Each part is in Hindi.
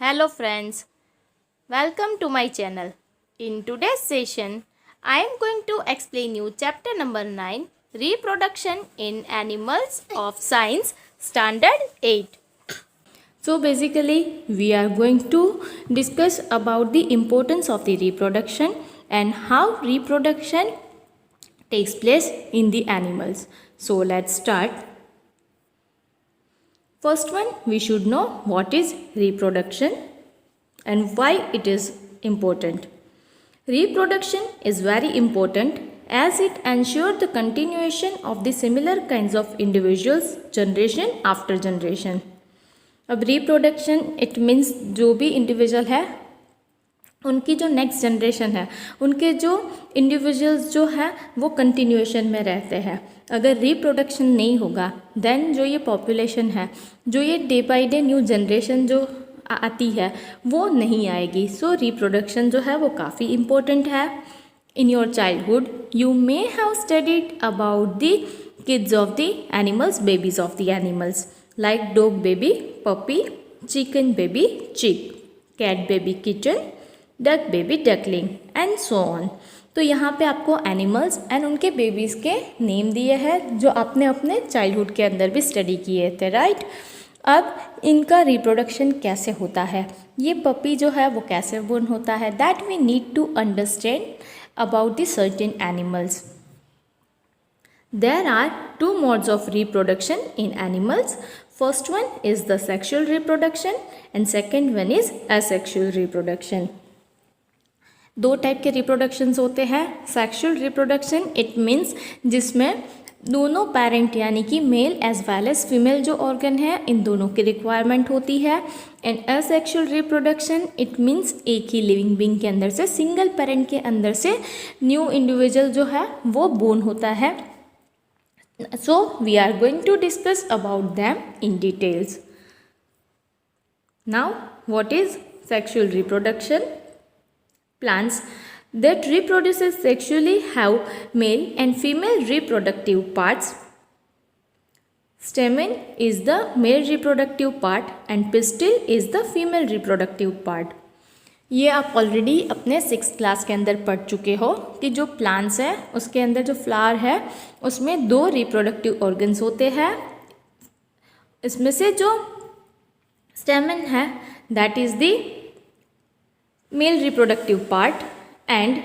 Hello friends, welcome to my channel. In today's session, I am going to explain you chapter number 9, Reproduction in Animals of Science, Standard 8. So basically, we are going to discuss about the importance of the reproduction and how reproduction takes place in the animals. So let's start. First one, we should know what is reproduction and why it is important. Reproduction is very important as it ensures the continuation of the similar kinds of individuals generation after generation. अब रिप्रोडक्शन इट मीन्स जो भी इंडिविजुअल है उनकी जो नेक्स्ट जनरेशन है उनके जो इंडिविजुअल्स जो है वो कंटिन्यूएशन में रहते हैं. अगर रिप्रोडक्शन नहीं होगा देन जो ये पॉपुलेशन है जो ये day by day new generation जो आती है वो नहीं आएगी. सो रिप्रोडक्शन जो है वो काफ़ी इम्पोर्टेंट है. In your childhood you may have studied about the kids of the animals, babies of the animals like dog baby puppy, chicken baby chick, cat baby kitten, duck baby duckling and so on. तो यहाँ पे आपको एनिमल्स एंड उनके बेबीज़ के नेम दिए हैं जो आपने अपने चाइल्डहुड के अंदर भी स्टडी किए थे, राइट. अब इनका रिप्रोडक्शन कैसे होता है, ये पपी जो है वो कैसे बोर्न होता है, that we need to understand about the certain animals. There are two modes of reproduction in animals. First one is the sexual reproduction and second one is asexual reproduction. दो टाइप के रिप्रोडक्शंस होते हैं. सेक्सुअल रिप्रोडक्शन इट मीन्स जिसमें दोनों पेरेंट यानी कि male as well as female जो ऑर्गन है इन दोनों की रिक्वायरमेंट होती है. And asexual reproduction it means एक ही लिविंग बीइंग के अंदर से सिंगल पेरेंट के अंदर से न्यू इंडिविजुअल जो है वो बोर्न होता है. So we are going to discuss about them in details. Now what is sexual reproduction? Plants that reproduces sexually have male and female reproductive parts. Stamen is the male reproductive part and pistil is the female reproductive part. ये आप ऑलरेडी अपने 6th क्लास के अंदर पढ़ चुके हो कि जो प्लांट्स है उसके अंदर जो फ्लावर है उसमें दो रिप्रोडक्टिव ऑर्गन्स होते हैं. इसमें से जो स्टेमन है that is the male reproductive part and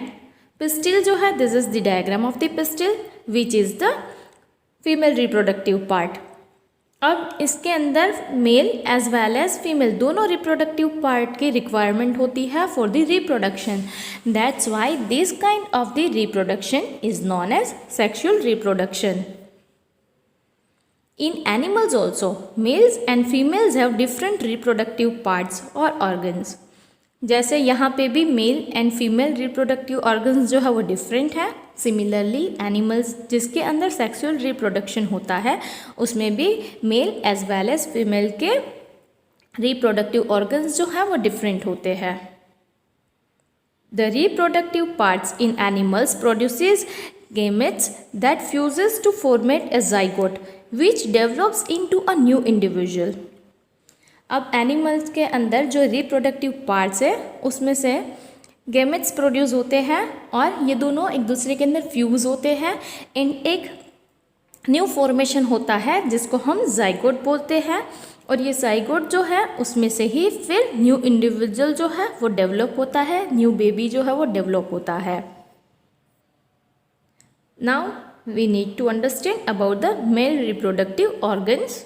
pistil जो है this is the diagram of the pistil which is the female reproductive part. अब इसके अंदर male as well as female दोनों रिप्रोडक्टिव पार्ट की रिक्वायरमेंट होती है for the reproduction. That's why this kind of the reproduction is known as sexual reproduction. In animals also males and females have different reproductive parts और ऑर्गन्स. जैसे यहाँ पे भी male and female reproductive organs जो है वो डिफरेंट है. सिमिलरली एनिमल्स जिसके अंदर सेक्सुअल रिप्रोडक्शन होता है उसमें भी male as well as female के रिप्रोडक्टिव ऑर्गन्स जो है वो डिफरेंट होते हैं. The reproductive parts in animals produces gametes that fuses to formate a zygote which develops into a new individual. अब एनिमल्स के अंदर जो रिप्रोडक्टिव पार्ट्स है उसमें से गेमेट्स प्रोड्यूस होते हैं और ये दोनों एक दूसरे के अंदर फ्यूज़ होते हैं एंड एक न्यू फॉर्मेशन होता है जिसको हम जाइगोट बोलते हैं. और ये जाइगोट जो है उसमें से ही फिर न्यू इंडिविजुअल जो है वो डेवलप होता है, न्यू बेबी जो है वो डेवलप होता है. Now we need to understand about the male reproductive organs.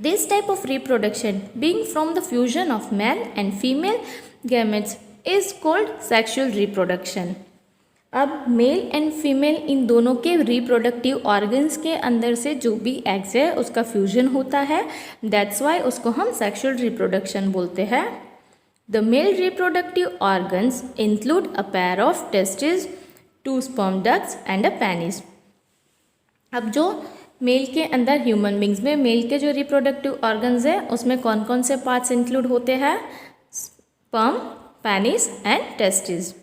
This type of reproduction being from the fusion of male and female gametes is called sexual reproduction. अब मेल एंड फीमेल इन दोनों के रिप्रोडक्टिव ऑर्गन्स के अंदर से जो भी एग्स है उसका फ्यूजन होता है. दैट्स वाई उसको हम सेक्सुअल रिप्रोडक्शन बोलते हैं. The male reproductive organs include a pair of testis, 2 sperm ducts and a penis. अब जो मेल के अंदर ह्यूमन बींग्स में मेल के जो रिप्रोडक्टिव ऑर्गन्स है उसमें कौन कौन से पार्ट्स इंक्लूड होते हैं? Sperm, penis and testis.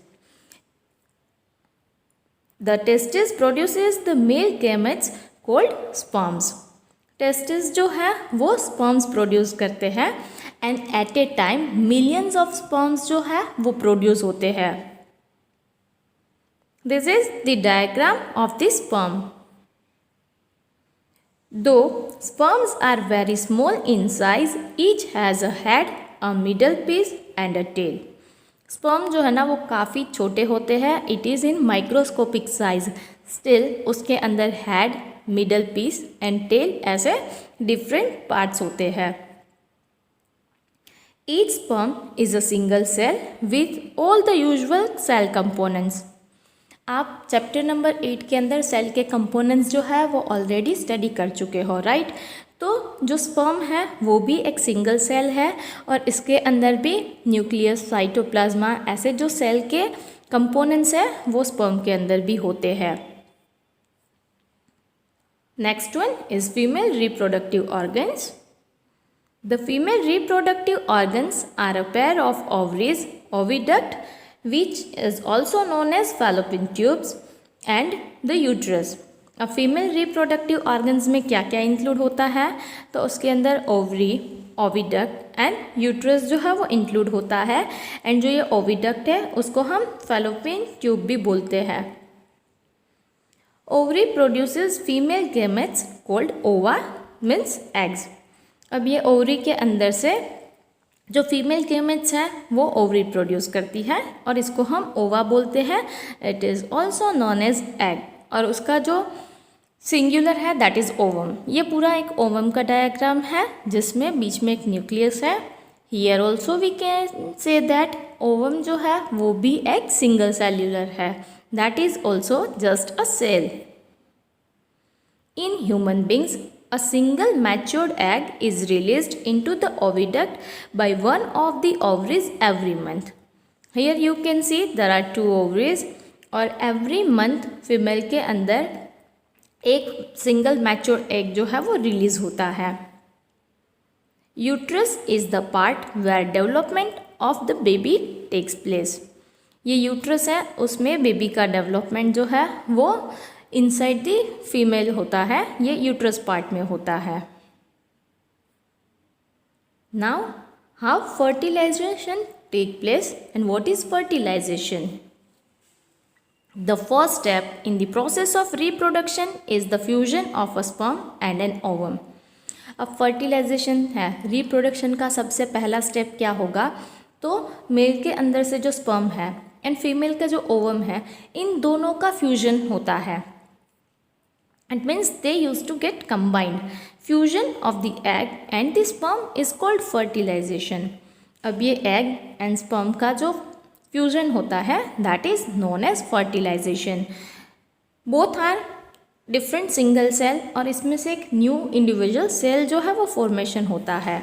The testis produces the male gametes called sperms. Testis जो है वो स्पर्म्स प्रोड्यूस करते हैं and at a time millions of sperms जो है वो प्रोड्यूस होते हैं। This is the diagram of the sperm. Though sperms are very small in size, each has a head, a middle piece and a tail. Sperm जो है ना वो काफ़ी छोटे होते हैं, it is in microscopic size, still उसके अंदर head, middle piece and tail ऐसे डिफरेंट पार्ट्स होते हैं। Each sperm is a single cell with all the usual cell components. आप चैप्टर नंबर 8 के अंदर सेल के कंपोनेंट्स जो है वो ऑलरेडी स्टडी कर चुके हो, राइट। तो जो स्पर्म है वो भी एक सिंगल सेल है और इसके अंदर भी न्यूक्लियस, साइटोप्लाज्मा ऐसे जो सेल के कंपोनेंट्स है वो स्पर्म के अंदर भी होते हैं। Next one is female reproductive organs. The female reproductive organs are a pair of ovaries, oviduct, which is also known as fallopian tubes and the uterus। अब फीमेल रिप्रोडक्टिव ऑर्गन्स में क्या क्या इंक्लूड होता है, तो उसके अंदर ओवरी, ओविडक्ट एंड यूट्रस जो है वो इंक्लूड होता है। एंड जो ये ओविडक्ट है उसको हम फैलोपियन ट्यूब भी बोलते हैं। Ovary produces female gametes called ओवा, मीन्स एग्स। अब ये ओवरी के अंदर से जो फीमेल गैमेट्स हैं वो ओवरी प्रोड्यूस करती है और इसको हम ओवा बोलते हैं। It is also known as egg, और उसका जो सिंगुलर है दैट इज़ ओवम। ये पूरा एक ओवम का डायग्राम है जिसमें बीच में एक न्यूक्लियस है। Here also we can say that ovum जो है वो भी एक सिंगल सेल्यूलर है, that is also just a cell. In human beings a single matured egg is released into the oviduct by one of the ovaries every month. Here you can see there are 2 ovaries और every month फीमेल के अंदर एक सिंगल मैच्योर्ड एग जो है वो रिलीज होता है। Uterus is the part where development of the baby takes place. ये यूट्रस है, उसमें बेबी का डेवलपमेंट जो है वो इनसाइड द फीमेल होता है, ये यूट्रस पार्ट में होता है। Now how fertilisation take place and what is fertilisation. The first step in the process of reproduction is the fusion of a sperm and an ovum. अब फर्टिलाइजेशन है, रिप्रोडक्शन का सबसे पहला स्टेप क्या होगा, तो मेल के अंदर से जो स्पर्म है एंड फीमेल का जो ओवम है इन दोनों का फ्यूजन होता है। It means they used to get combined. Fusion of the egg and the sperm is called fertilization. अब ये egg and sperm का जो fusion होता है that is known as fertilization. Both are different single cell और इसमें से एक new individual cell जो है वो formation होता है।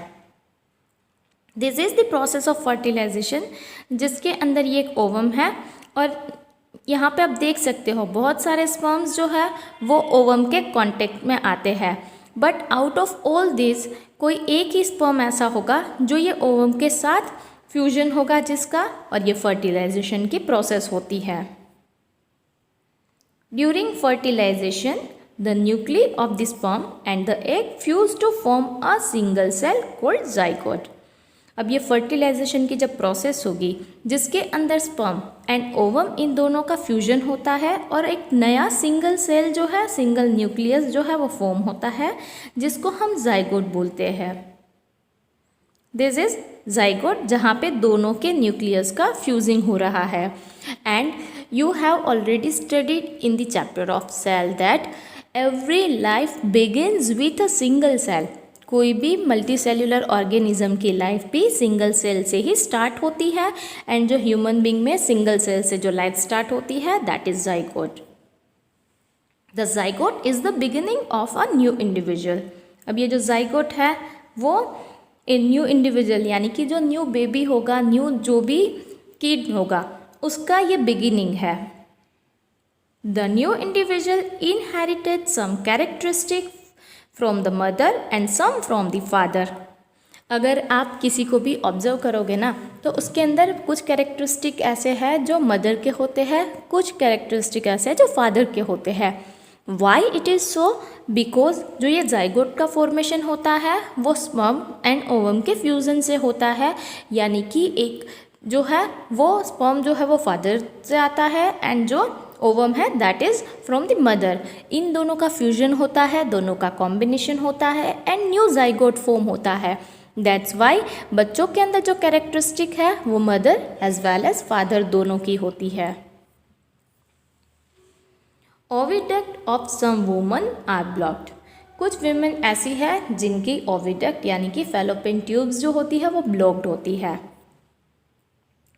This is the process of fertilization जिसके अंदर ये एक ovum है और यहाँ पे आप देख सकते हो बहुत सारे स्पर्म्स जो है वो ओवम के कांटेक्ट में आते हैं, but out of all this कोई एक ही स्पर्म ऐसा होगा जो ये ओवम के साथ फ्यूजन होगा जिसका, और ये फर्टिलाइजेशन की प्रोसेस होती है। During fertilisation the nuclei of the sperm and the egg fuse to form a single cell called zygote. अब ये फर्टिलाइजेशन की जब प्रोसेस होगी जिसके अंदर स्पर्म एंड ओवम इन दोनों का फ्यूजन होता है और एक नया सिंगल सेल जो है, सिंगल न्यूक्लियस जो है वो फॉर्म होता है जिसको हम जाइगोट बोलते हैं। दिस इज जाइगोट जहाँ पे दोनों के न्यूक्लियस का फ्यूजिंग हो रहा है। And you have already studied in the chapter of cell that every life begins with a single cell. कोई भी मल्टी सेल्यूलर ऑर्गेनिज्म की लाइफ भी सिंगल सेल से ही स्टार्ट होती है एंड जो ह्यूमन बींग में सिंगल सेल से जो लाइफ स्टार्ट होती है that is zygote. The zygote is the beginning of a new individual. अब ये जो जाइगोट है वो ए न्यू इंडिविजुअल यानी कि जो न्यू बेबी होगा, न्यू जो भी किड होगा उसका ये बिगिनिंग है। The new individual inherited some characteristic from the mother and some from the father. अगर आप किसी को भी ऑब्जर्व करोगे ना तो उसके अंदर कुछ कैरेक्टरिस्टिक ऐसे हैं जो मदर के होते हैं, कुछ कैरेक्टरिस्टिक ऐसे हैं जो फादर के होते हैं। Why it is so, because जो ये जाइगोट का फॉर्मेशन होता है वो स्पर्म एंड ओवम के फ्यूज़न से होता है, यानी कि एक जो है वो स्पर्म जो है वो फादर से आता है एंड जो ओवम है that is from the mother. इन दोनों का फ्यूजन होता है, दोनों का कॉम्बिनेशन होता है एंड न्यू जाइगोट फॉर्म होता है। दैट्स वाई बच्चों के अंदर जो कैरेक्टरिस्टिक है वो mother as well as father दोनों की होती है। Oviduct of some woman are blocked. कुछ वीमेन ऐसी है जिनकी ओविडक्ट यानी कि फैलोपियन ट्यूब्स जो होती है वो ब्लॉक्ड होती है।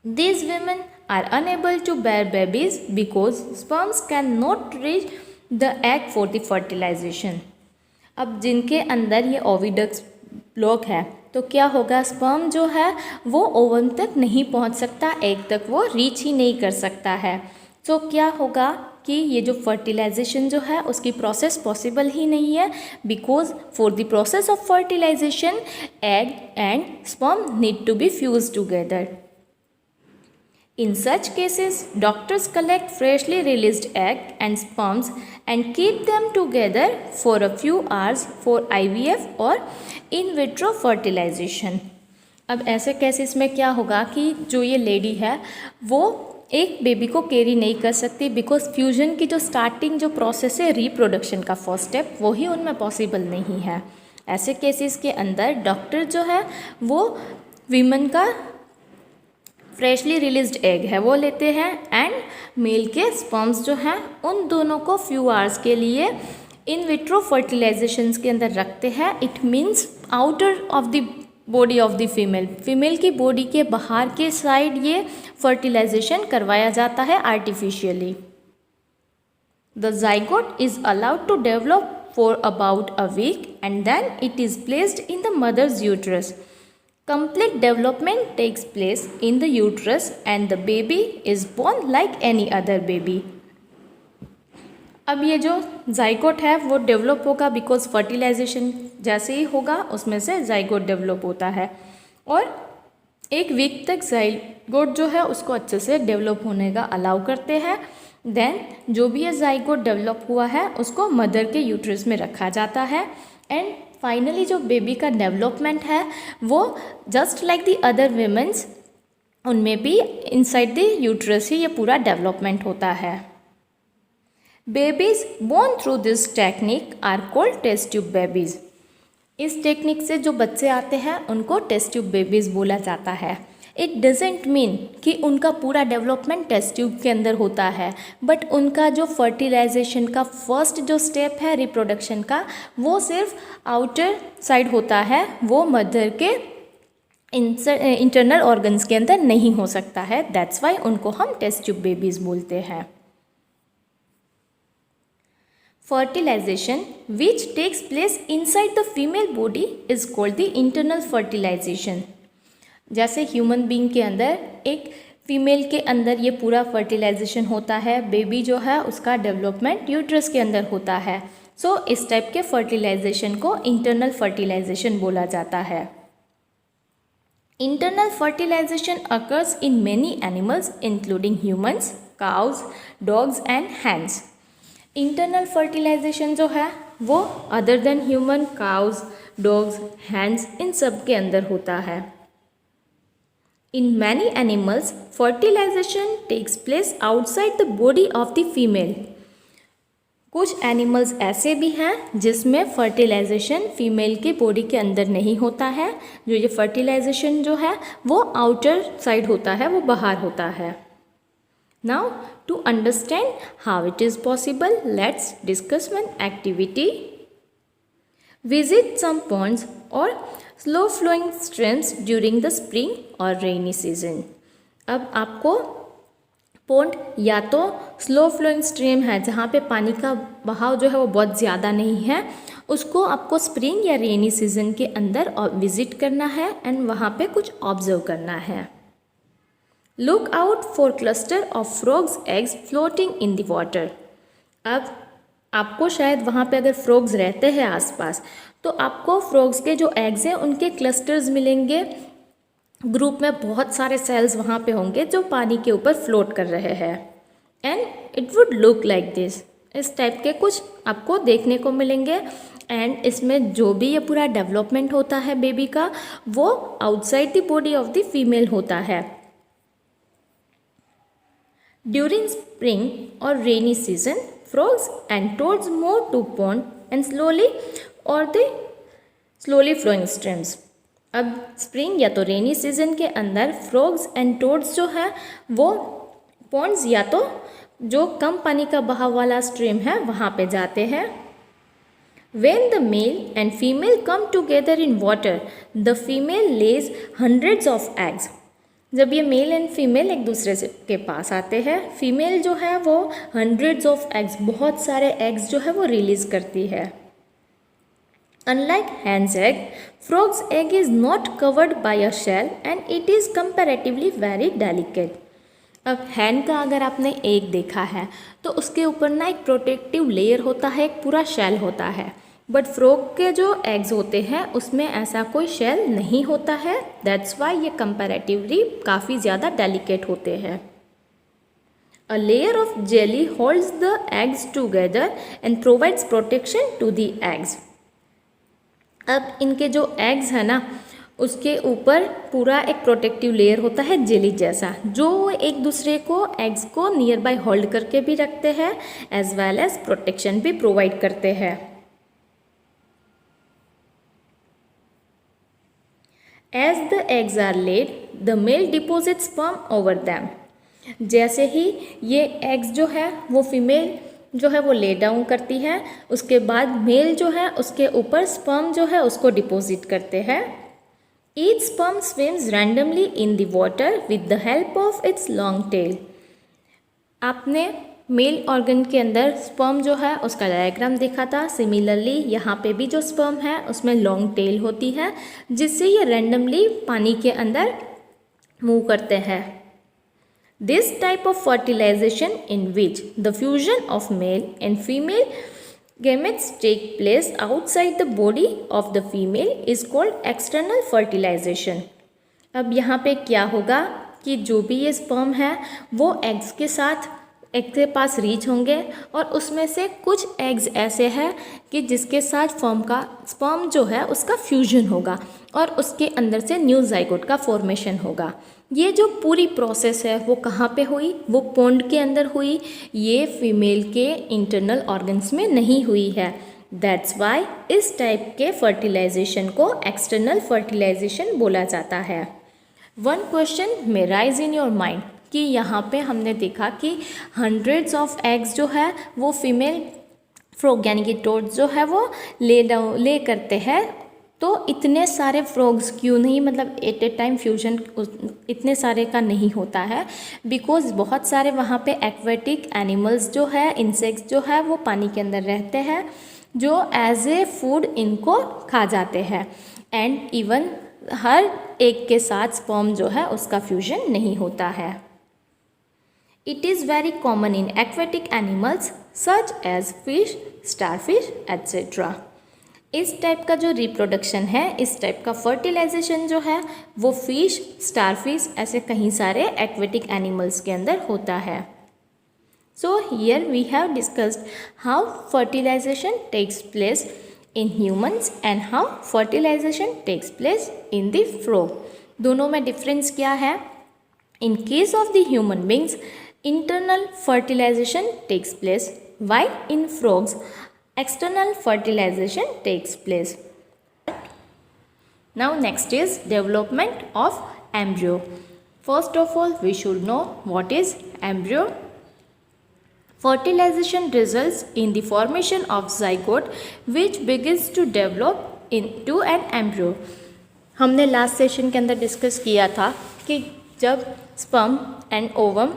These women are unable to bear babies because sperms cannot reach the egg for the fertilization. अब जिनके अंदर ये ओविडक्ट ब्लॉक है तो क्या होगा, स्पर्म जो है वो ओवम तक नहीं पहुंच सकता, एग तक वो रीच ही नहीं कर सकता है। तो क्या होगा कि ये जो फर्टिलाइजेशन जो है उसकी प्रोसेस पॉसिबल ही नहीं है, because for the process of fertilisation egg and sperm need to be fuse together. In such cases, doctors collect freshly released egg and sperms and keep them together for a few hours for IVF or in vitro fertilization. अब ऐसे केसेस में क्या होगा कि जो ये लेडी है वो एक बेबी को कैरी नहीं कर सकती, बिकॉज फ्यूजन की जो स्टार्टिंग जो प्रोसेस है रिप्रोडक्शन का फर्स्ट स्टेप वो ही उनमें पॉसिबल नहीं है। ऐसे केसेस के अंदर डॉक्टर जो है वो वीमन का फ्रेशली रिलीज्ड एग है वो लेते हैं एंड मेल के स्पर्म्स जो हैं उन दोनों को फ्यू आवर्स के लिए इन विट्रो फर्टिलाइजेशंस के अंदर रखते हैं। It means outer of the body of the female की बॉडी के बाहर के साइड ये फर्टिलाइजेशन करवाया जाता है artificially. The zygote is allowed to develop for about a week and then it is placed in the mother's uterus. Complete development takes place in the uterus and the baby is born like any other baby. अब ये जो जाइगोट है वो डेवलप होगा बिकॉज फर्टिलाइजेशन जैसे ही होगा उसमें से जाइगोट डेवलप होता है और एक वीक तक जाइगोट जो है उसको अच्छे से डेवलप होने का अलाउ करते हैं। देन जो भी ये जाइगोट डेवलप हुआ है उसको मदर के यूट्रस में रखा जाता है एंड फाइनली जो बेबी का डेवलपमेंट है वो just like the other women's उनमें भी इनसाइड द यूट्रस ही ये पूरा डेवलपमेंट होता है। Babies born through this technique are called test tube babies. इस टेक्निक से जो बच्चे आते हैं उनको टेस्ट ट्यूब बेबीज बोला जाता है। इट डजेंट मीन कि उनका पूरा डेवलपमेंट टेस्ट ट्यूब के अंदर होता है, बट उनका जो फर्टिलाइजेशन का फर्स्ट जो स्टेप है रिप्रोडक्शन का वो सिर्फ आउटर साइड होता है, वो मदर के इंटरनल ऑर्गन्स के अंदर नहीं हो सकता है। दैट्स वाई उनको हम टेस्ट ट्यूब बेबीज बोलते हैं। Fertilisation which takes place inside the female body is called the internal fertilisation. जैसे ह्यूमन बीइंग के अंदर एक फीमेल के अंदर ये पूरा फर्टिलाइजेशन होता है, बेबी जो है उसका डेवलपमेंट यूट्रस के अंदर होता है। सो इस टाइप के फर्टिलाइजेशन को इंटरनल फर्टिलाइजेशन बोला जाता है। Internal fertilisation occurs in many animals including humans, cause, dogs and hands. Internal fertilisation जो है वो other than human, cause, dogs, hands in सब के अंदर होता है। In many animals, fertilization takes place outside the body of the female. कुछ एनिमल्स ऐसे भी हैं जिसमें फर्टिलाइजेशन फीमेल के बॉडी के अंदर नहीं होता है, जो ये फर्टिलाइजेशन जो है वो आउटर साइड होता है, वो बाहर होता है। Now to understand how it is possible, let's discuss one activity. Visit some ponds और slow flowing streams during the spring और रेनी सीजन। अब आपको पॉन्ड या तो स्लो फ्लोइंग स्ट्रीम है जहाँ पे पानी का बहाव जो है वो बहुत ज़्यादा नहीं है, उसको आपको स्प्रिंग या रेनी सीजन के अंदर विजिट करना है एंड वहाँ पे कुछ ऑब्जर्व करना है। Look out for cluster of frogs eggs floating in the water. अब आपको शायद वहाँ पे अगर फ्रॉग्स रहते हैं आसपास तो आपको फ्रॉग्स के जो एग्स हैं उनके क्लस्टर्स मिलेंगे, ग्रुप में बहुत सारे सेल्स वहाँ पे होंगे जो पानी के ऊपर फ्लोट कर रहे हैं and it would look like this. इस टाइप के कुछ आपको देखने को मिलेंगे। एंड इसमें जो भी ये पूरा डेवलपमेंट होता है बेबी का, वो outside the body of the female होता है। ड्यूरिंग स्प्रिंग और rainy season frogs and toads move to pond and slowly flowing streams। अब स्प्रिंग या तो रेनी सीजन के अंदर फ्रॉग्स एंड टोड्स जो है वो पॉन्ड्स या तो जो कम पानी का बहाव वाला स्ट्रीम है वहाँ पे जाते हैं। When the male and female come together in water, the female lays hundreds of eggs। जब ये मेल एंड फीमेल एक दूसरे से के पास आते हैं, फीमेल जो है वो hundreds of eggs, बहुत सारे एग्स जो है वो रिलीज करती है। Unlike hen's egg, frog's egg is not covered by a shell and it is comparatively very delicate। अब हैन का अगर आपने एग देखा है तो उसके ऊपर ना एक प्रोटेक्टिव लेयर होता है, एक पूरा शेल होता है। बट फ्रॉग के जो एग्स होते हैं उसमें ऐसा कोई शेल नहीं होता है। दैट्स वाई ये कंपैरेटिवली काफ़ी ज़्यादा डेलिकेट होते हैं। A layer of jelly holds the eggs together and provides protection to the eggs. अब इनके जो एग्स है ना उसके ऊपर पूरा एक प्रोटेक्टिव लेयर होता है जेली जैसा, जो एक दूसरे को एग्स को नियर बाय होल्ड करके भी रखते हैं एज वेल एज प्रोटेक्शन भी प्रोवाइड करते हैं। As the eggs are laid the mail deposit sperm over them. जैसे ही ये एग्स जो है वो फीमेल जो है वो ले डाउन करती है, उसके बाद मेल जो है उसके ऊपर स्पर्म जो है उसको डिपॉजिट करते हैं। Each sperm swims randomly in the water with the help of its long tail. आपने मेल ऑर्गन के अंदर स्पर्म जो है उसका डायग्राम देखा था। सिमिलरली यहाँ पे भी जो स्पर्म है उसमें लॉन्ग टेल होती है जिससे ये रैंडमली पानी के अंदर मूव करते हैं। This type of fertilization in which the fusion of male and female gametes take place outside the body of the female is called external fertilization। अब यहाँ पे क्या होगा कि जो भी ये स्पर्म है वो एग्स के साथ एग के पास रीच होंगे और उसमें से कुछ एग्स ऐसे हैं कि जिसके साथ स्पर्म जो है उसका फ्यूजन होगा और उसके अंदर से न्यू जाइगोट का फॉर्मेशन होगा। ये जो पूरी प्रोसेस है वो कहाँ पे हुई? वो पोंड के अंदर हुई, ये फीमेल के इंटरनल ऑर्गन्स में नहीं हुई है। दैट्स वाई इस टाइप के फर्टिलाइजेशन को एक्सटर्नल फर्टिलाइजेशन बोला जाता है। One question may rise in your mind कि यहाँ पे हमने देखा कि हंड्रेड्स ऑफ एग्स जो है वो फीमेल फ्रॉग यानी कि टोड्स जो है वो ले करते हैं, तो इतने सारे फ्रॉग्स क्यों नहीं, मतलब एट ए टाइम फ्यूजन इतने सारे का नहीं होता है बिकॉज बहुत सारे वहाँ पे एक्वेटिक एनिमल्स जो है, इंसेक्ट्स जो है वो पानी के अंदर रहते हैं जो एज ए फूड इनको खा जाते हैं। एंड इवन हर एक के साथ स्पर्म जो है उसका फ्यूजन नहीं होता है। It is very common in aquatic animals such as fish, starfish etcetera. इस टाइप का जो रिप्रोडक्शन है, इस टाइप का फर्टिलाइजेशन जो है वो फिश, स्टारफिश ऐसे कहीं सारे एक्वेटिक एनिमल्स के अंदर होता है। So here we have discussed how fertilisation takes place in humans and how fertilisation takes place in the frog. दोनों में डिफरेंस क्या है? In case of the human beings internal fertilization takes place, while in frogs external fertilization takes place. Now next is development of embryo. First of all we should know what is embryo. Fertilization results in the formation of zygote which begins to develop into an embryo. हमने लास्ट सेशन के अंदर डिस्कस किया था कि जब स्पर्म एंड ओवम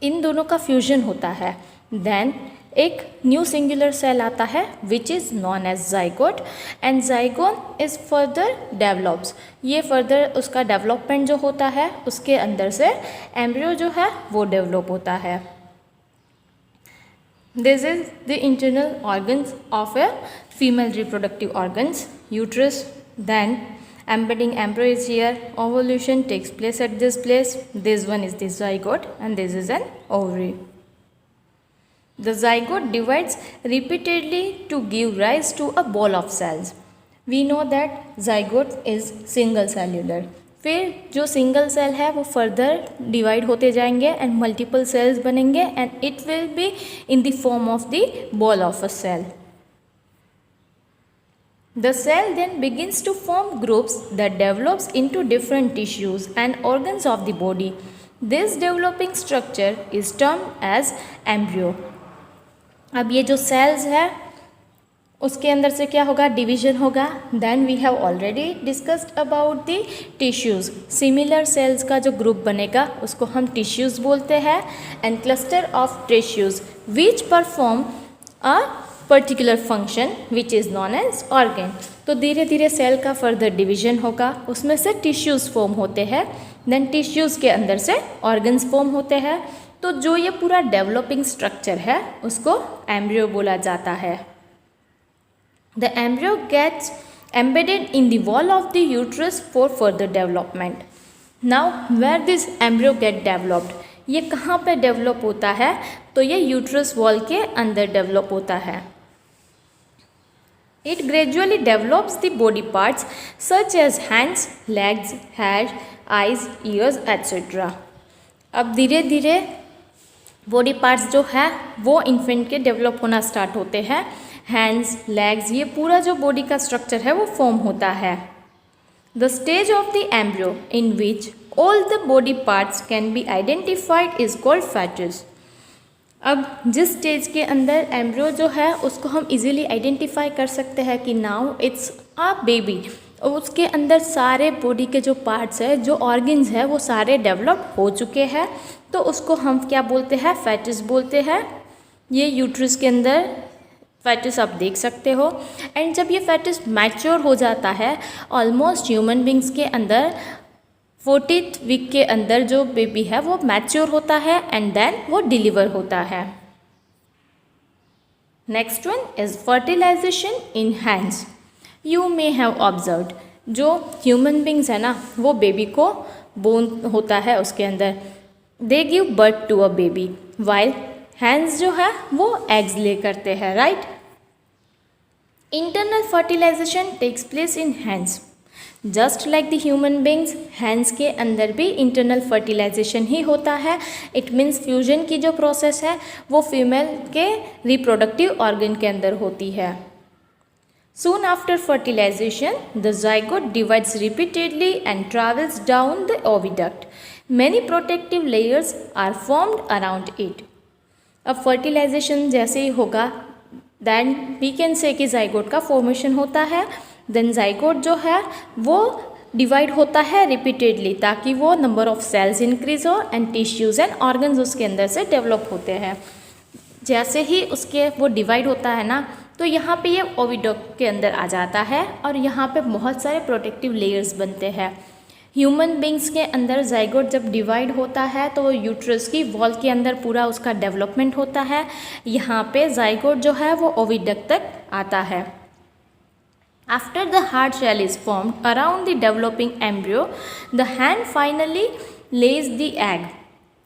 इन दोनों का फ्यूजन होता है देन एक न्यू सिंगुलर सेल आता है which is known as zygote and zygote is further develops. ये फर्दर उसका डेवलपमेंट जो होता है उसके अंदर से एम्ब्रियो जो है वो डेवलप होता है। This is the internal organs of a female reproductive organs, uterus, then embedding embryo is here, ovulation takes place at this place, this one is the zygote and this is an ovary. The zygote divides repeatedly to give rise to a ball of cells. We know that zygote is single cellular. फिर जो सिंगल सेल है वो फर्दर डिवाइड होते जाएंगे एंड मल्टीपल सेल्स बनेंगे and it will be in the form of the ball of a cell. The cell then begins to form groups that develops into different tissues and organs of the body. This developing structure is termed as embryo. अब ये जो सेल्स है उसके अंदर से क्या होगा, डिवीजन होगा. Then we have already discussed about the tissues. Similar sales का जो ग्रुप बनेगा उसको हम टिश्यूज़ बोलते हैं. And cluster of tissues which perform a particular function which is known as organ. तो धीरे धीरे सेल का फर्दर डिवीजन होगा, उसमें से टिश्यूज़ फॉर्म होते हैं, देन टिश्यूज़ के अंदर से ऑर्गन्स फॉर्म होते हैं. तो जो ये पूरा डेवलपिंग स्ट्रक्चर है उसको एम्ब्रियो बोला जाता है. The embryo gets embedded in the wall of the uterus for further development. Now where this embryo gate developed, ये कहाँ पे डेवलप होता है, तो ये यूट्रस वॉल के अंदर डेवलप होता है. It gradually develops the body parts such as hands, legs, hair, eyes, ears, etc. अब धीरे धीरे बॉडी पार्ट्स जो है वो इन्फेंट के डेवलप होना स्टार्ट होते हैं. हैंड्स, लेग्स, ये पूरा जो बॉडी का स्ट्रक्चर है वो फॉर्म होता है. The stage of the embryo in which all the body parts can be identified is called foetus. अब जिस स्टेज के अंदर एम्ब्रियो जो है उसको हम इजीली आइडेंटिफाई कर सकते हैं कि नाउ इट्स अ बेबी, और उसके अंदर सारे बॉडी के जो पार्ट्स है, जो ऑर्गन्स है, वो सारे डेवलप हो चुके हैं, तो उसको हम क्या बोलते हैं, फेटस बोलते हैं. ये यूट्रस के अंदर फेटस आप देख सकते हो. एंड जब ये फेटस मैच्योर हो जाता है, ऑलमोस्ट ह्यूमन बींग्स के अंदर 40th वीक के अंदर जो बेबी है वो मैच्योर होता है एंड देन वो डिलीवर होता है. Next one is fertilisation in hands. You may have observed, जो ह्यूमन बींग्स है ना वो बेबी को बोन होता है उसके अंदर, they give birth to a baby, while hands जो है वो एग्स ले करते हैं, right. Internal fertilisation takes place in hands. Just like the human beings, hands के अंदर भी इंटरनल फर्टिलाइजेशन ही होता है. इट मीन्स फ्यूजन की जो प्रोसेस है वो फीमेल के रिप्रोडक्टिव ऑर्गन के अंदर होती है. Soon after fertilization, the zygote divides repeatedly and travels down the oviduct. Many protective layers are formed around it. अब फर्टिलाइजेशन जैसे ही होगा देन वी कैन से कि ज़ाइगोट का फॉर्मेशन होता है. देन ज़ाइगोट जो है वो डिवाइड होता है रिपीटेडली ताकि वो नंबर ऑफ सेल्स इंक्रीज हो एंड टिश्यूज़ एंड ऑर्गन्स उसके अंदर से डेवलप होते हैं. जैसे ही उसके वो डिवाइड होता है ना, तो यहाँ पे ये ओविडक्ट के अंदर आ जाता है और यहाँ पे बहुत सारे प्रोटेक्टिव लेयर्स बनते हैं. ह्यूमन बींग्स के अंदर ज़ाइगोट जब डिवाइड होता है तो यूट्रस की वॉल के अंदर पूरा उसका डेवलपमेंट होता है. यहाँ पे ज़ाइगोट जो है वो ओविडक्ट तक आता है. After the hard shell is formed around the developing embryo, the hand finally Lay's the egg.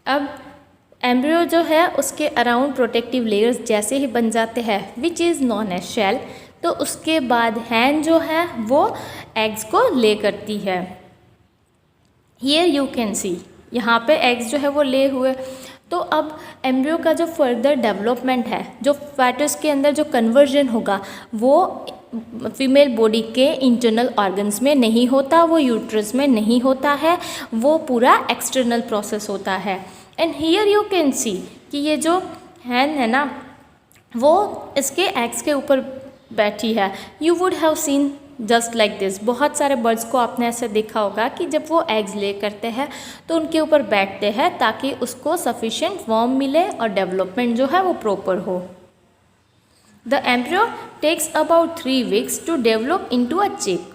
अब एम्ब्रियो जो है उसके अराउंड प्रोटेक्टिव लेयर्स जैसे ही बन जाते हैं which is known as shell, तो उसके बाद हैंड जो है वो एग्स को ले करती है. हियर यू कैन सी, यहाँ पे एग्स जो है वो ले हुए. तो अब एम्ब्रियो का जो फर्दर डेवलपमेंट है, जो फेटस के अंदर जो कन्वर्जन होगा वो फीमेल बॉडी के इंटरनल ऑर्गन्स में नहीं होता, वो यूट्रस में नहीं होता है, वो पूरा एक्सटर्नल प्रोसेस होता है. And here you can see कि ये जो हैंड है ना वो इसके एग्स के ऊपर बैठी है. You would have seen just like this. बहुत सारे बर्ड्स को आपने ऐसे देखा होगा कि जब वो एग्स ले करते हैं तो उनके ऊपर बैठते हैं ताकि उसको सफिशिएंट वार्म मिले और डेवलपमेंट जो है वो प्रॉपर हो. The embryo takes about 3 weeks to develop into a चिक.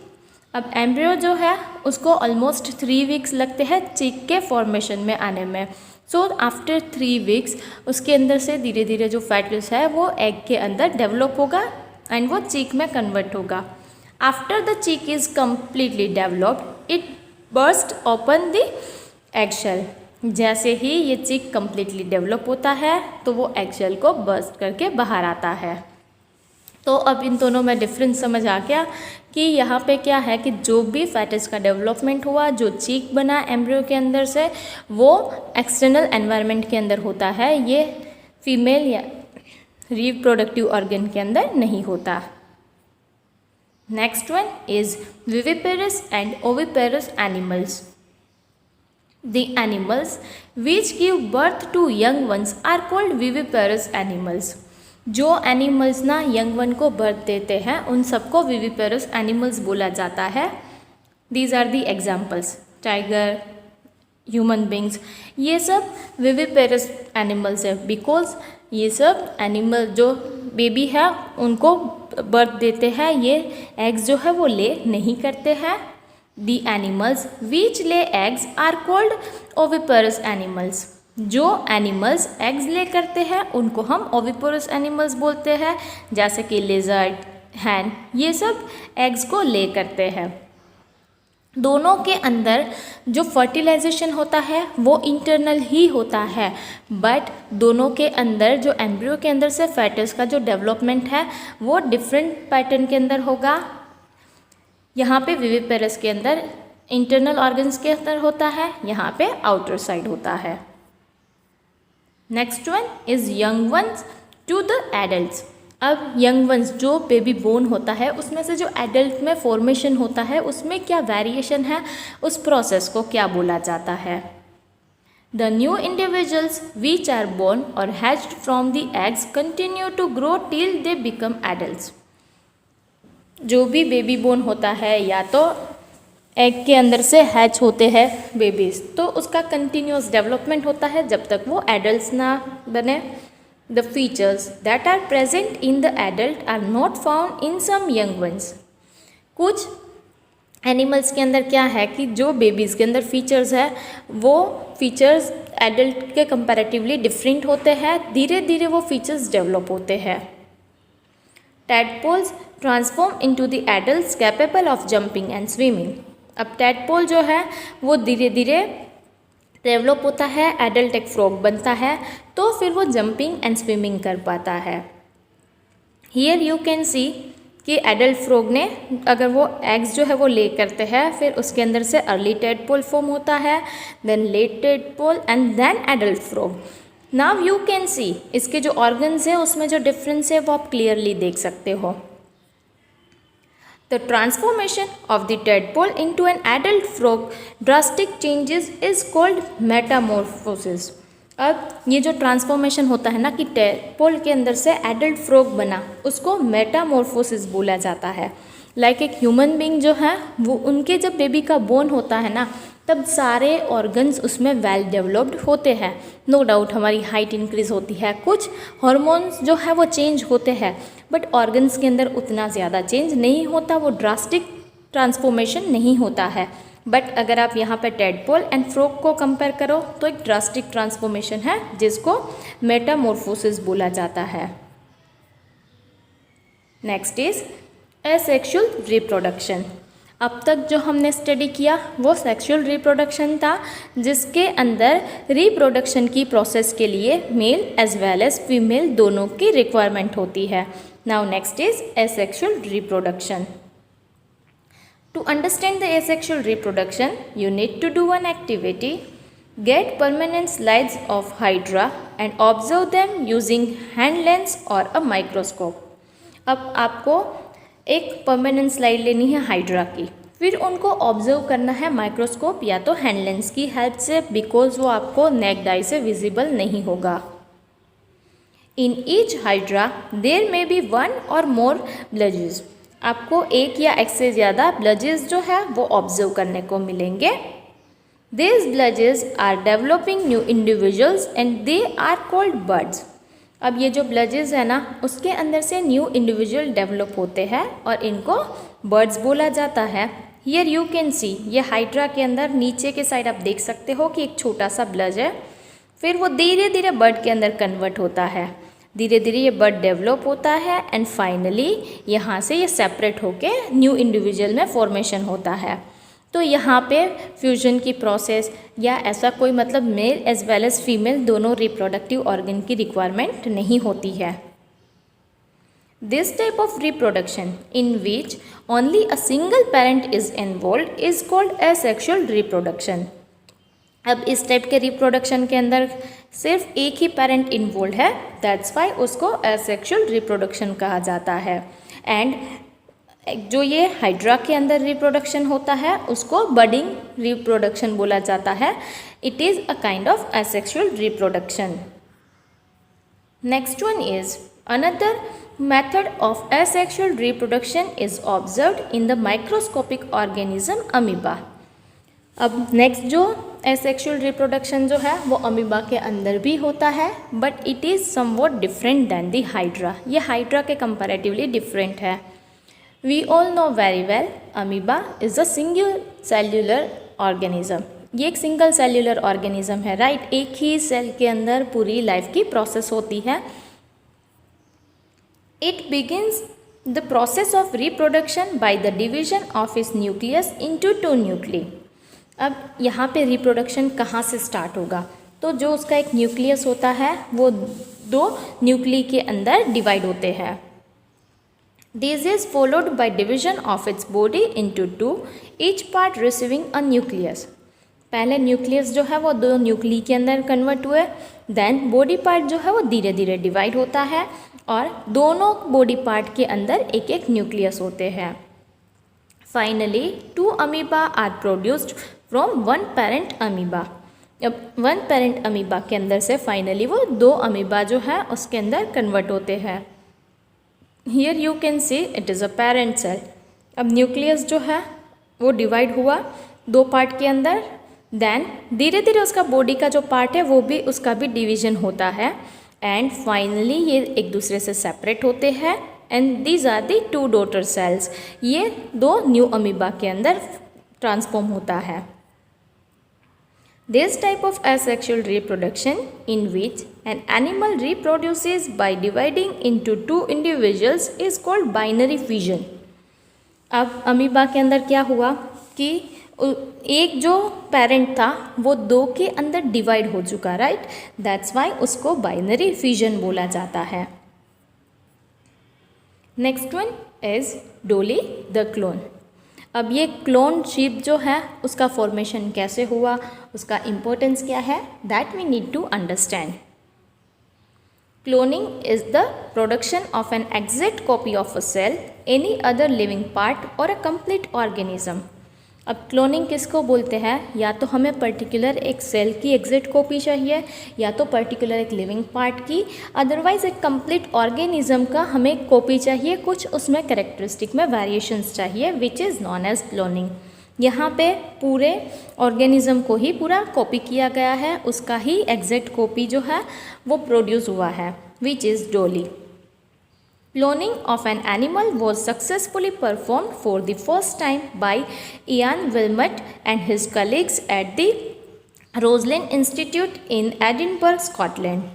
अब एम्ब्रियो जो है उसको ऑलमोस्ट 3 weeks लगते हैं चिक के फॉर्मेशन में आने में. सो आफ्टर 3 weeks उसके अंदर से धीरे धीरे जो फेटस है वो एग के अंदर डेवलप होगा एंड वो चिक में कन्वर्ट होगा. आफ्टर द चिक is completely developed, it burst open the egg shell. जैसे ही ये चिक कम्प्लीटली डेवलप होता है तो वो एगशेल को बर्स्ट करके बाहर आता है। तो अब इन दोनों में डिफरेंस समझ आ गया कि यहाँ पे क्या है कि जो भी फेटस का डेवलपमेंट हुआ, जो चीक बना एम्ब्रियो के अंदर से, वो एक्सटर्नल एनवायरनमेंट के अंदर होता है, ये फीमेल या रिप्रोडक्टिव ऑर्गन के अंदर नहीं होता। Next one is viviparous and oviparous animals. The animals which give birth to young ones are called viviparous animals. जो एनिमल्स ना यंग वन को बर्थ देते हैं उन सबको विविपेरस एनिमल्स बोला जाता है। These are the examples, tiger, human beings, ये सब विविपेरस एनिमल्स है बिकॉज ये सब एनिमल जो बेबी है उनको बर्थ देते हैं, ये एग्स जो है वो ले नहीं करते हैं। The animals which lay eggs are called oviparous animals. जो एनिमल्स एग्स ले करते हैं उनको हम ओविपोरस एनिमल्स बोलते हैं, जैसे कि लिजर्ड, हैन, ये सब एग्स को ले करते हैं। दोनों के अंदर जो फर्टिलाइजेशन होता है वो इंटरनल ही होता है, बट दोनों के अंदर जो एम्ब्रियो के अंदर से फेटस का जो डेवलपमेंट है वो डिफरेंट पैटर्न के अंदर होगा। यहाँ पे विविपेरस के अंदर इंटरनल ऑर्गन्स के अंदर होता है, यहाँ पे आउटर साइड होता है। Next one is young ones to the adults. अब यंग वंस जो बेबी बोन होता है उसमें से जो एडल्ट में फॉर्मेशन होता है उसमें क्या वेरिएशन है, उस प्रोसेस को क्या बोला जाता है। The new individuals which are born और hatched from the eggs continue to grow till they become adults. जो भी बेबी बोन होता है या तो एग के अंदर से हैच होते हैं बेबीज़, तो उसका कंटिन्यूस डेवलपमेंट होता है जब तक वो एडल्ट्स ना बने। The features that are present in the adult are not found in some young ones. कुछ एनिमल्स के अंदर क्या है कि जो बेबीज़ के अंदर फीचर्स है वो फीचर्स एडल्ट के कंपैरेटिवली डिफरेंट होते हैं, धीरे धीरे वो फीचर्स डेवलप होते हैं। Tadpoles transform into the adults capable of jumping and swimming. अब टैडपोल जो है वो धीरे धीरे डेवलप होता है, एडल्ट एक फ्रॉग बनता है तो फिर वो जंपिंग एंड स्विमिंग कर पाता है। हियर यू कैन सी कि एडल्ट फ्रॉग ने अगर वो एग्स जो है वो ले करते हैं, फिर उसके अंदर से अर्ली टैडपोल फॉर्म होता है, then let tadpole and then adult frog. Now you can see इसके जो ऑर्गन्स है उसमें जो डिफरेंस है वो आप क्लियरली देख सकते हो। The transformation of the tadpole into an adult frog drastic changes is called metamorphosis. अब ये जो ट्रांसफॉर्मेशन होता है ना कि टैडपोल के अंदर से एडल्ट फ्रॉग बना, उसको मेटामॉर्फोसिस बोला जाता है। लाइक एक ह्यूमन बीइंग जो है वो उनके जब बेबी का बोन होता है ना तब सारे ऑर्गन्स उसमें वेल डेवलप्ड होते हैं। नो डाउट हमारी हाइट इंक्रीज होती है, कुछ हार्मोन्स जो है वो चेंज होते हैं, बट ऑर्गन्स के अंदर उतना ज़्यादा चेंज नहीं होता, वो ड्रास्टिक ट्रांसफॉर्मेशन नहीं होता है। बट अगर आप यहाँ पे टैडपोल एंड फ्रॉग को कंपेयर करो तो एक ड्रास्टिक ट्रांसफॉर्मेशन है जिसको मेटामॉर्फोसिस बोला जाता है। Next is asexual reproduction. अब तक जो हमने स्टडी किया वो सेक्सुअल रिप्रोडक्शन था, जिसके अंदर रिप्रोडक्शन की प्रोसेस के लिए mail as well as female दोनों की रिक्वायरमेंट होती है। Now next is asexual reproduction. To understand the asexual reproduction, you need to do one activity. Get permanent slides of hydra and observe them using hand lens or a microscope. अब आपको एक परमानेंट स्लाइड लेनी है हाइड्रा की, फिर उनको ऑब्जर्व करना है माइक्रोस्कोप या तो हैंड लेंस की हेल्प से, बिकॉज वो आपको नेक्ड आई से विजिबल नहीं होगा। In each hydra there may be one और मोर ब्लजेस। आपको एक या एक से ज़्यादा ब्लजेस जो है वो ऑब्जर्व करने को मिलेंगे। These bulges are developing new individuals and they are called buds. अब ये जो ब्लजेस है ना उसके अंदर से न्यू इंडिविजुअल डेवलप होते हैं और इनको बर्ड्स बोला जाता है। हियर यू कैन सी, ये हाइड्रा के अंदर नीचे के साइड आप देख सकते हो कि एक छोटा सा ब्लज है, फिर वो धीरे धीरे बर्ड के अंदर कन्वर्ट होता है, धीरे धीरे ये बर्ड डेवलप होता है एंड फाइनली यहाँ से ये सेपरेट होके न्यू इंडिविजुअल में फॉर्मेशन होता है। तो यहाँ पे फ्यूजन की प्रोसेस या ऐसा कोई मतलब mail as well as female दोनों रिप्रोडक्टिव ऑर्गन की रिक्वायरमेंट नहीं होती है। This type of reproduction in which only a single parent is involved is called asexual reproduction। अब इस टाइप के रिप्रोडक्शन के अंदर सिर्फ एक ही पेरेंट इन्वॉल्व है, दैट्स वाई उसको एसेक्सुअल रिप्रोडक्शन कहा जाता है। एंड जो ये हाइड्रा के अंदर रिप्रोडक्शन होता है उसको बडिंग रिप्रोडक्शन बोला जाता है। It is a kind of asexual reproduction. Next one is another method of asexual reproduction is observed in the microscopic organism amoeba। अब नेक्स्ट जो एसेक्सुअल रिप्रोडक्शन जो है वो अमीबा के अंदर भी होता है, but it is somewhat different than the hydra. ये हाइड्रा के कंपैरेटिवली डिफरेंट है। We all know very well amoeba is a single cellular organism. ये एक सिंगल सेल्यूलर ऑर्गेनिज्म है, राइट। एक ही सेल के अंदर पूरी लाइफ की प्रोसेस होती है। It begins the process of reproduction by the division of its nucleus into two nuclei। अब यहाँ पे रिप्रोडक्शन कहाँ से स्टार्ट होगा? तो जो उसका एक न्यूक्लियस होता है वो दो न्यूक्ली के अंदर डिवाइड होते हैं। This is followed by division of its body into two, each part receiving a nucleus। पहले न्यूक्लियस जो है वो दो न्यूक्ली के अंदर कन्वर्ट हुए, देन बॉडी पार्ट जो है वो धीरे धीरे डिवाइड होता है और दोनों बॉडी पार्ट के अंदर एक एक न्यूक्लियस होते हैं। Finally to amoeba are produced from one parent amoeba. अब वन पेरेंट अमीबा के अंदर से फाइनली वो दो अमीबा जो है उसके अंदर कन्वर्ट होते हैं। Here you can see it is a parent cell. अब न्यूक्लियस जो है वो डिवाइड हुआ दो पार्ट के अंदर, देन धीरे धीरे उसका बॉडी का जो पार्ट है वो भी उसका भी डिवीजन होता है एंड फाइनली ये एक दूसरे से सेपरेट होते हैं and these are the to daughter cells. ये दो न्यू अमीबा के अंदर ट्रांसफॉर्म होता है। This type of asexual reproduction in which an animal reproduces by dividing into two individuals is called binary fission। अब अमीबा के अंदर क्या हुआ कि एक जो पेरेंट था वो दो के अंदर डिवाइड हो चुका, राइट। दैट्स वाई उसको बाइनरी फिजन बोला जाता है। नेक्स्ट वन इज डोली द क्लोन। अब ये क्लोन शीप जो है उसका फॉर्मेशन कैसे हुआ, उसका इम्पोर्टेंस क्या है, that we need to understand. Cloning is the production of an exact copy of a cell, any other living part or a complete organism। अब क्लोनिंग किसको बोलते हैं? या तो हमें पर्टिकुलर एक सेल की एग्जैक्ट कॉपी चाहिए या तो पर्टिकुलर एक लिविंग पार्ट की, अदरवाइज एक कंप्लीट ऑर्गेनिज्म का हमें कॉपी चाहिए, कुछ उसमें कैरेक्टरिस्टिक में वेरिएशंस चाहिए, which is known as cloning. यहाँ पे पूरे ऑर्गेनिज्म को ही पूरा कॉपी किया गया है, उसका ही एग्जैक्ट कॉपी जो है वो प्रोड्यूस हुआ है, विच इज़ डोली। Cloning of an animal was successfully performed for the first time by Ian Wilmot and his colleagues at the Roslin Institute in Edinburgh, Scotland।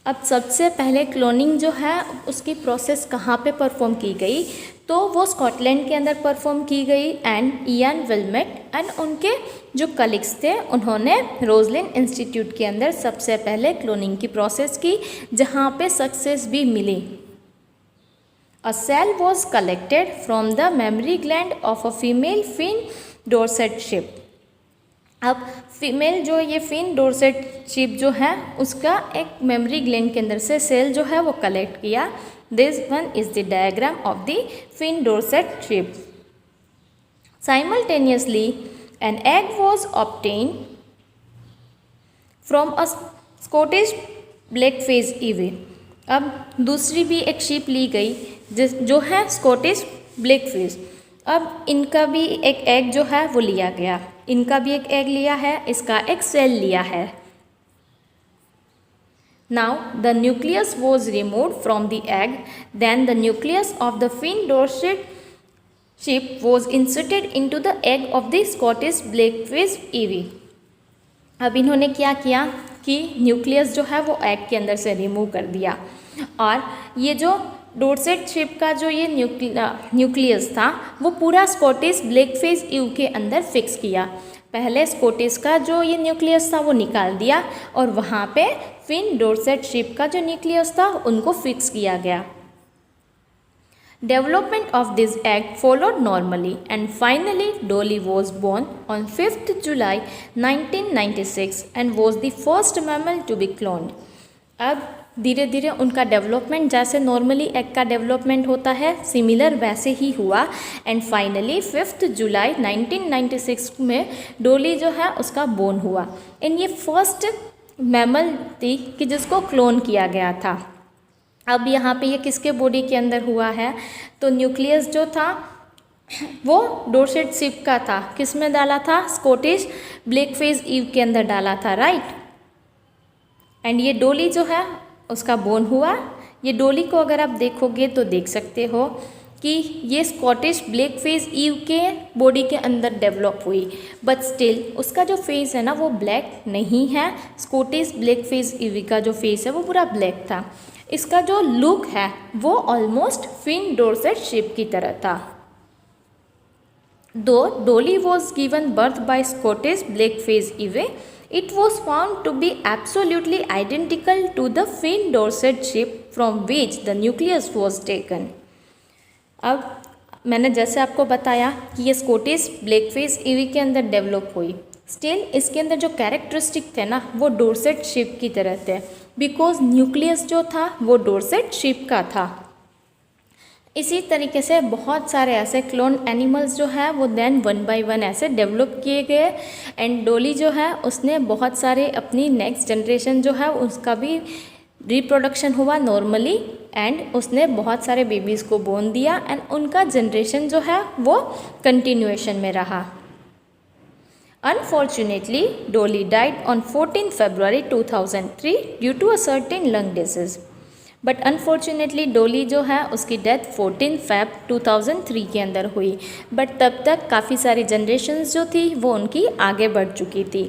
अब सबसे पहले क्लोनिंग जो है उसकी प्रोसेस कहाँ पे परफॉर्म की गई? तो वो स्कॉटलैंड के अंदर परफॉर्म की गई एंड इयान विल्मेट एंड उनके जो कलीग्स थे उन्होंने रोजलिन इंस्टीट्यूट के अंदर सबसे पहले क्लोनिंग की प्रोसेस की, जहाँ पे सक्सेस भी मिली। A cell was collected from the mammary gland of a female fin dorsal sheep। अब फीमेल जो ये फिन डोर्सेट शीप जो है उसका एक मेमरी ग्लैंड के अंदर से सेल जो है वो कलेक्ट किया। This one is the diagram of the fin Dorset sheep. Simultaneously an egg was obtained from a Scottish black phase EV. अब दूसरी भी एक शीप ली गई जो है स्कॉटिश ब्लैक फेज। अब इनका भी एक एग जो है वो लिया गया, इनका भी एक एग लिया है, इसका एक सेल लिया है। Now the nucleus was removed from the egg, then the nucleus of the fin Dorset sheep was inserted into the egg of the Scottish black phase EV. अब इन्होंने क्या किया कि न्यूक्लियस जो है वो एग के अंदर से रिमूव कर दिया और ये जो डोरसेट शिप का जो ये न्यूक्लियस था वो पूरा स्कॉटिश ब्लैकफिश ईव के अंदर फिक्स किया। पहले स्कॉटिश का जो ये न्यूक्लियस था वो निकाल दिया और वहाँ पे फिन डोरसेट शिप का जो न्यूक्लियस था उनको फिक्स किया गया। Development of this egg followed normally and finally Dolly was born on 5th July 1996 and was the first mammal to be cloned. अब धीरे धीरे उनका डेवलपमेंट जैसे नॉर्मली एग का डेवलपमेंट होता है सिमिलर वैसे ही हुआ एंड फाइनली 5 जुलाई 1996 में डोली जो है उसका बोर्न हुआ एंड ये फर्स्ट मैमल थी कि जिसको क्लोन किया गया था। अब यहाँ पे ये किसके बॉडी के अंदर हुआ है तो न्यूक्लियस जो था वो डोरसेट शिप का था। किस में डाला था? स्कॉटिश ब्लैकफिश ईव के अंदर डाला था, राइट। एंड ये डोली जो है उसका बोर्न हुआ। ये डोली को अगर आप देखोगे तो देख सकते हो कि ये स्कॉटिश ब्लैकफिश ईव के बॉडी के अंदर डेवलप हुई बट स्टिल उसका जो फेस है ना वो ब्लैक नहीं है। स्कॉटिश ब्लैकफिश ईव का जो फेस है वो पूरा ब्लैक था। इसका जो लुक है वो ऑलमोस्ट फिन डोरसेट शिप की तरह था। दो Dolly was given birth by Scottish blackface ewe, it was found to be absolutely identical to the fin Dorset ship from which the nucleus was taken. अब मैंने जैसे आपको बताया कि ये स्कॉटिश ब्लैकफिश ईवी के अंदर डेवलप हुई, स्टिल इसके अंदर जो कैरेक्टरिस्टिक थे ना वो डोरसेट शिप की तरह थे बिकॉज न्यूक्लियस जो था वो डोरसेट शिप का था। इसी तरीके से बहुत सारे ऐसे क्लोन एनिमल्स जो है वो देन वन बाय वन ऐसे डेवलप किए गए एंड डोली जो है उसने बहुत सारे अपनी नेक्स्ट जनरेशन जो है उसका भी रिप्रोडक्शन हुआ नॉर्मली एंड उसने बहुत सारे बेबीज़ को बोर्न दिया एंड उनका जनरेशन जो है वो कंटिन्यूएशन में रहा। Unfortunately, Dolly died on 14 February 2003 due to a certain lung disease. But unfortunately डोली जो है उसकी डेथ 14 Feb 2003 के अंदर हुई बट तब तक काफ़ी सारी जनरेशन्स जो थी वो उनकी आगे बढ़ चुकी थी।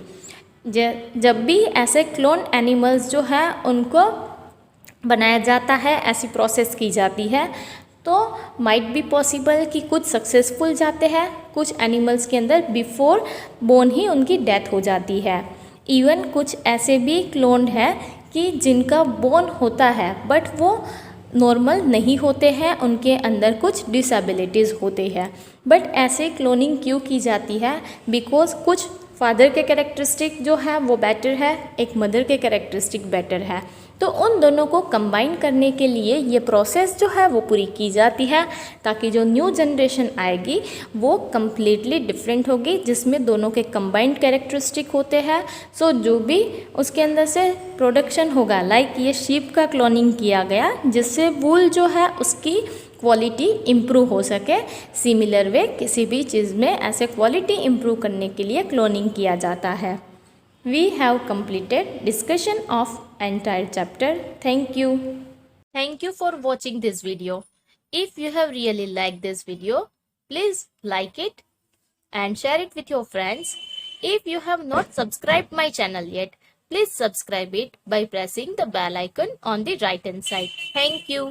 जब भी ऐसे क्लोन एनिमल्स जो है उनको बनाया जाता है, ऐसी प्रोसेस की जाती है तो माइट बी पॉसिबल कि कुछ सक्सेसफुल जाते हैं, कुछ एनिमल्स के अंदर बिफोर बोर्न ही उनकी डेथ हो जाती है। इवन कुछ ऐसे भी क्लोन्ड है कि जिनका बोर्न होता है बट वो नॉर्मल नहीं होते हैं, उनके अंदर कुछ डिसेबिलिटीज़ होती है। बट ऐसे क्लोनिंग क्यों की जाती है? बिकॉज कुछ फादर के कैरेक्टरिस्टिक जो है वो बेटर है, एक मदर के कैरेक्टरिस्टिक बेटर है, तो उन दोनों को कंबाइन करने के लिए ये प्रोसेस जो है वो पूरी की जाती है ताकि जो न्यू जनरेशन आएगी वो कम्प्लीटली डिफरेंट होगी जिसमें दोनों के कंबाइंड कैरेक्टरिस्टिक होते हैं। सो जो भी उसके अंदर से प्रोडक्शन होगा, लाइक ये शीप का क्लोनिंग किया गया जिससे वूल जो है उसकी क्वालिटी इम्प्रूव हो सके। सिमिलर वे किसी भी चीज़ में ऐसे क्वालिटी इम्प्रूव करने के लिए क्लोनिंग किया जाता है। We have completed discussion of entire chapter. Thank you. Thank you for watching this video. If you have really liked this video, please like it and share it with your friends. If you have not subscribed my channel yet, please subscribe it by pressing the bell icon on the right hand side. Thank you.